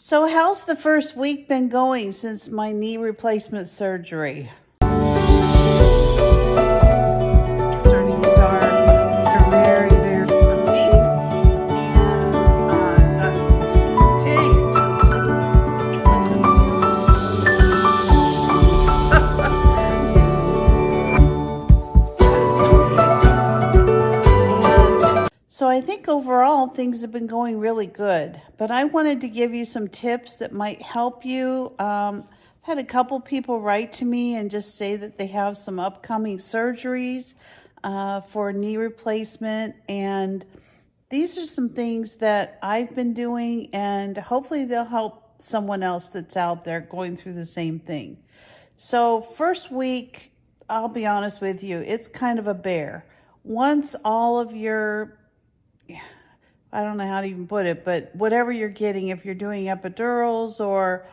So how's the first week been going since my knee replacement surgery? Starting dark, they're very puffy, and got pains. So I think overall things have been going really good, but I wanted to give you some tips that might help you. I've had a couple people write to me and just say that they have some upcoming surgeries for knee replacement, and these are some things that I've been doing, and hopefully they'll help someone else that's out there going through the same thing. So first week, I'll be honest with you, it's kind of a bear. Once all of your, I don't know how to even put it, but whatever you're getting, if you're doing epidurals or,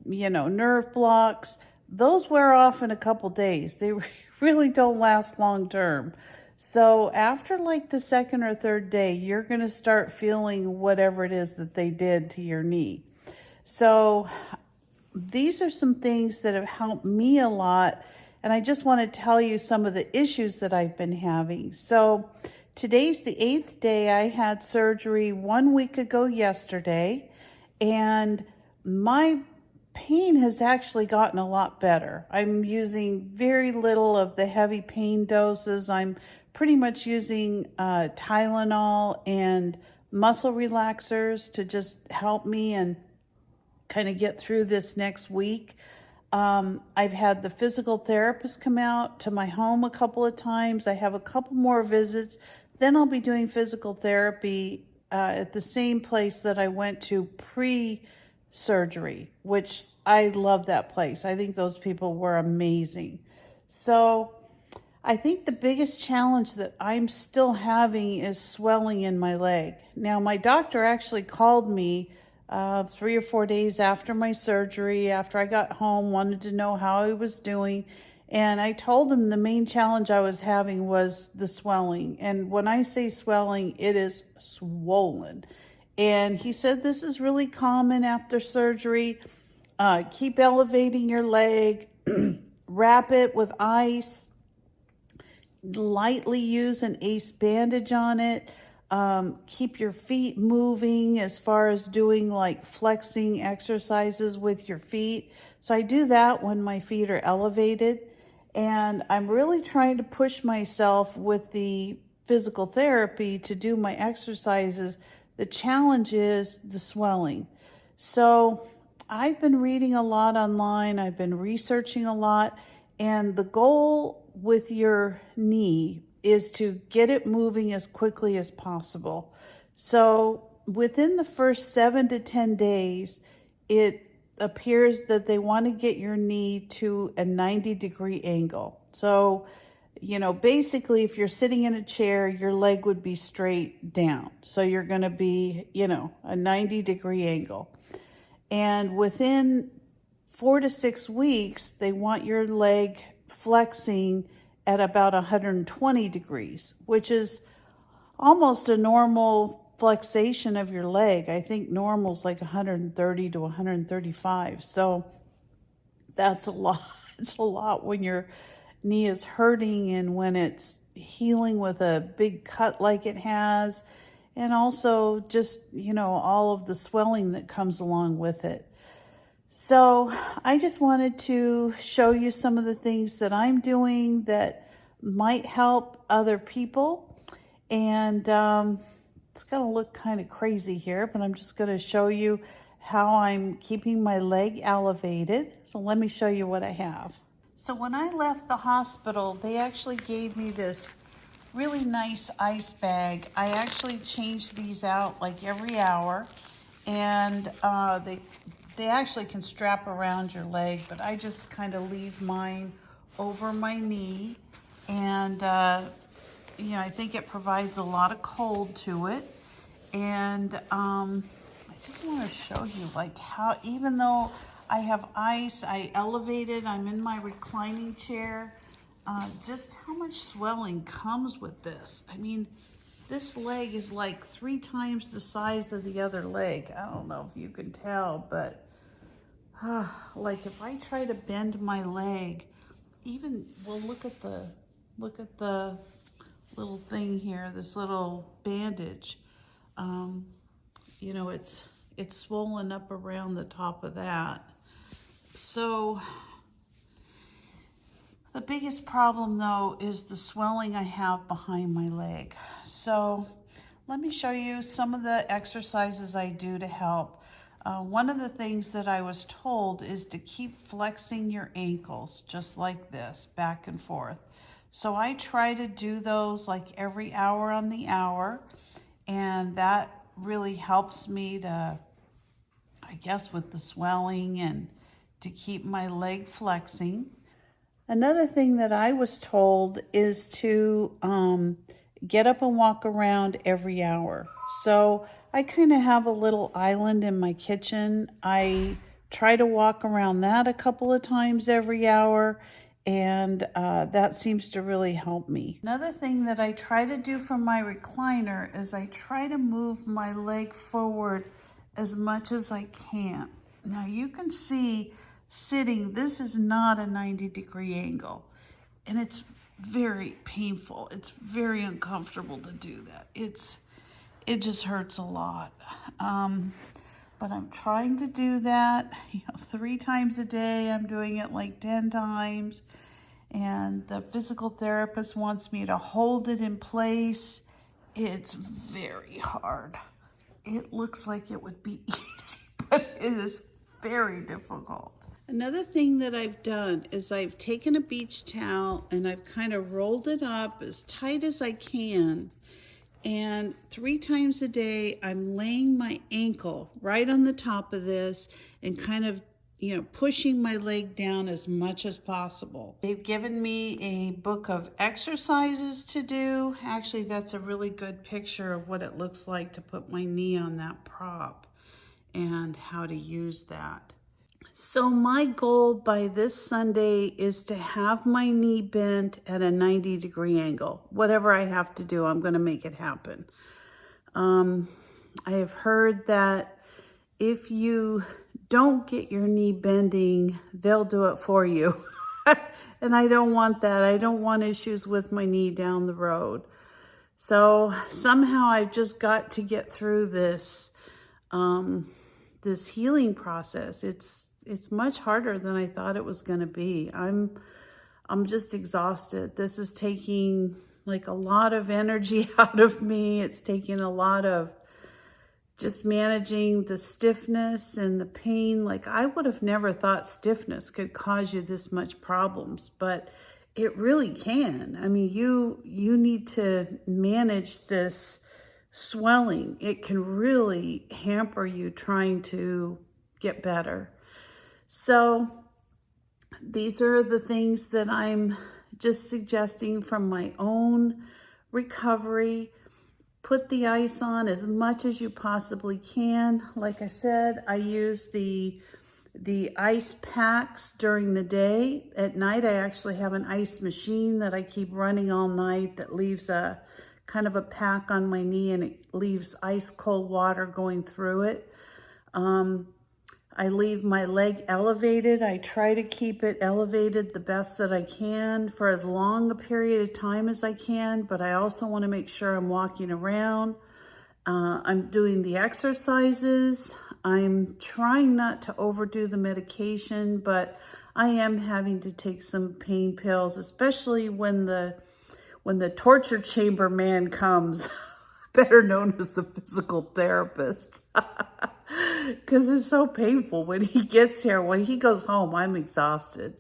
nerve blocks, those wear off in a couple days. They really don't last long term. So after like the second or third day, you're going to start feeling whatever it is that they did to your knee. So these are some things that have helped me a lot. And I just want to tell you some of the issues that I've been having. So today's the 8th day. I had surgery 1 week ago yesterday, and my pain has actually gotten a lot better. I'm using very little of the heavy pain doses. I'm pretty much using Tylenol and muscle relaxers to just help me and kind of get through this next week. I've had the physical therapist come out to my home a couple of times. I have a couple more visits. Then I'll be doing physical therapy at the same place that I went to pre-surgery, which I love that place. I think those people were amazing. So I think the biggest challenge that I'm still having is swelling in my leg. Now, my doctor actually called me 3 or 4 days after my surgery, after I got home, wanted to know how I was doing. And I told him the main challenge I was having was the swelling. And when I say swelling, it is swollen. And he said, this is really common after surgery. Keep elevating your leg, wrap it with ice, lightly use an ACE bandage on it. Keep your feet moving as far as doing like flexing exercises with your feet. So I do that when my feet are elevated. And I'm really trying to push myself with the physical therapy to do my exercises. The challenge is the swelling. So I've been reading a lot online. I've been researching a lot. And the goal with your knee is to get it moving as quickly as possible. So within the first 7 to 10 days, it appears that they want to get your knee to a 90-degree angle. So, basically if you're sitting in a chair, your leg would be straight down. So you're going to be, a 90-degree angle. And within 4 to 6 weeks, they want your leg flexing at about 120 degrees, which is almost a normal flexation of your leg. I think normal is like 130 to 135. So that's a lot. It's a lot when your knee is hurting and when it's healing with a big cut like it has. And also just, all of the swelling that comes along with it. So I just wanted to show you some of the things that I'm doing that might help other people. And it's going to look kind of crazy here, but I'm just going to show you how I'm keeping my leg elevated. So let me show you what I have. So when I left the hospital, they actually gave me this really nice ice bag. I actually change these out like every hour, and they actually can strap around your leg, but I just kind of leave mine over my knee. And I think it provides a lot of cold to it. And I just want to show you like how, even though I have ice, I elevated, I'm in my reclining chair, just how much swelling comes with this. I mean, this leg is like 3 times the size of the other leg. I don't know if you can tell, but like if I try to bend my leg, even, well, look at the little thing here, this little bandage. You know, it's swollen up around the top of that. So the biggest problem though is the swelling I have behind my leg. So let me show you some of the exercises I do to help. One of the things that I was told is to keep flexing your ankles just like this, back and forth. So I try to do those like every hour on the hour, and that really helps me to, I guess, with the swelling and to keep my leg flexing. Another thing that I was told is to get up and walk around every hour. So I kind of have a little island in my kitchen. I try to walk around that a couple of times every hour, and that seems to really help me. Another thing that I try to do from my recliner is I try to move my leg forward as much as I can. Now you can see sitting, this is not a 90-degree angle, and it's very painful. It's very uncomfortable to do that. It just hurts a lot. But I'm trying to do that, 3 times a day. I'm doing it like 10 times. And the physical therapist wants me to hold it in place. It's very hard. It looks like it would be easy, but it is very difficult. Another thing that I've done is I've taken a beach towel and I've kind of rolled it up as tight as I can. And 3 times a day, I'm laying my ankle right on the top of this and kind of, pushing my leg down as much as possible. They've given me a book of exercises to do. Actually, that's a really good picture of what it looks like to put my knee on that prop and how to use that. So my goal by this Sunday is to have my knee bent at a 90-degree angle. Whatever I have to do, I'm going to make it happen. I have heard that if you don't get your knee bending, they'll do it for you. And I don't want that. I don't want issues with my knee down the road. So somehow I've just got to get through this, this healing process. It's much harder than I thought it was going to be. I'm just exhausted. This is taking like a lot of energy out of me. It's taking a lot of just managing the stiffness and the pain. Like I would have never thought stiffness could cause you this much problems, but it really can. I mean, you need to manage this swelling. It can really hamper you trying to get better. So these are the things that I'm just suggesting from my own recovery. Put the ice on as much as you possibly can. Like I said, I use the ice packs during the day. At night, I actually have an ice machine that I keep running all night that leaves a kind of a pack on my knee, and it leaves ice cold water going through it. I leave my leg elevated. I try to keep it elevated the best that I can for as long a period of time as I can, but I also want to make sure I'm walking around. I'm doing the exercises. I'm trying not to overdo the medication, but I am having to take some pain pills, especially when the torture chamber man comes, better known as the physical therapist. Because it's so painful when he gets here. When he goes home, I'm exhausted.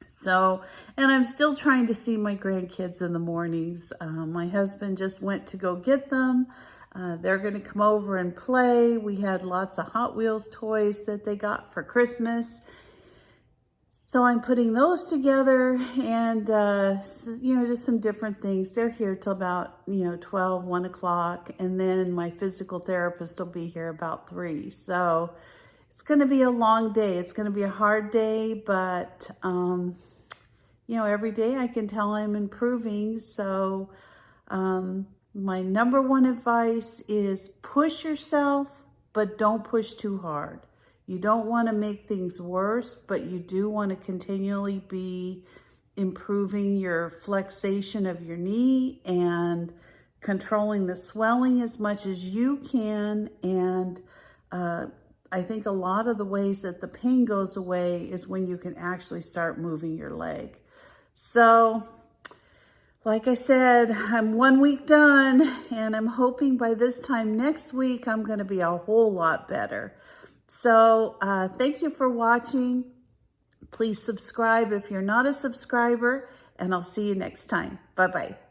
So, and I'm still trying to see my grandkids in the mornings. My husband just went to go get them. They're going to come over and play. We had lots of Hot Wheels toys that they got for Christmas. So I'm putting those together and, just some different things. They're here till about, 12, 1 o'clock. And then my physical therapist will be here about 3. So it's going to be a long day. It's going to be a hard day, but, every day I can tell I'm improving. So, My number one advice is push yourself, but don't push too hard. You don't want to make things worse, but you do want to continually be improving your flexation of your knee and controlling the swelling as much as you can. And I think a lot of the ways that the pain goes away is when you can actually start moving your leg. So, like I said, I'm 1 week done, and I'm hoping by this time next week, I'm going to be a whole lot better. So thank you for watching. Please subscribe if you're not a subscriber, and I'll see you next time. Bye-bye.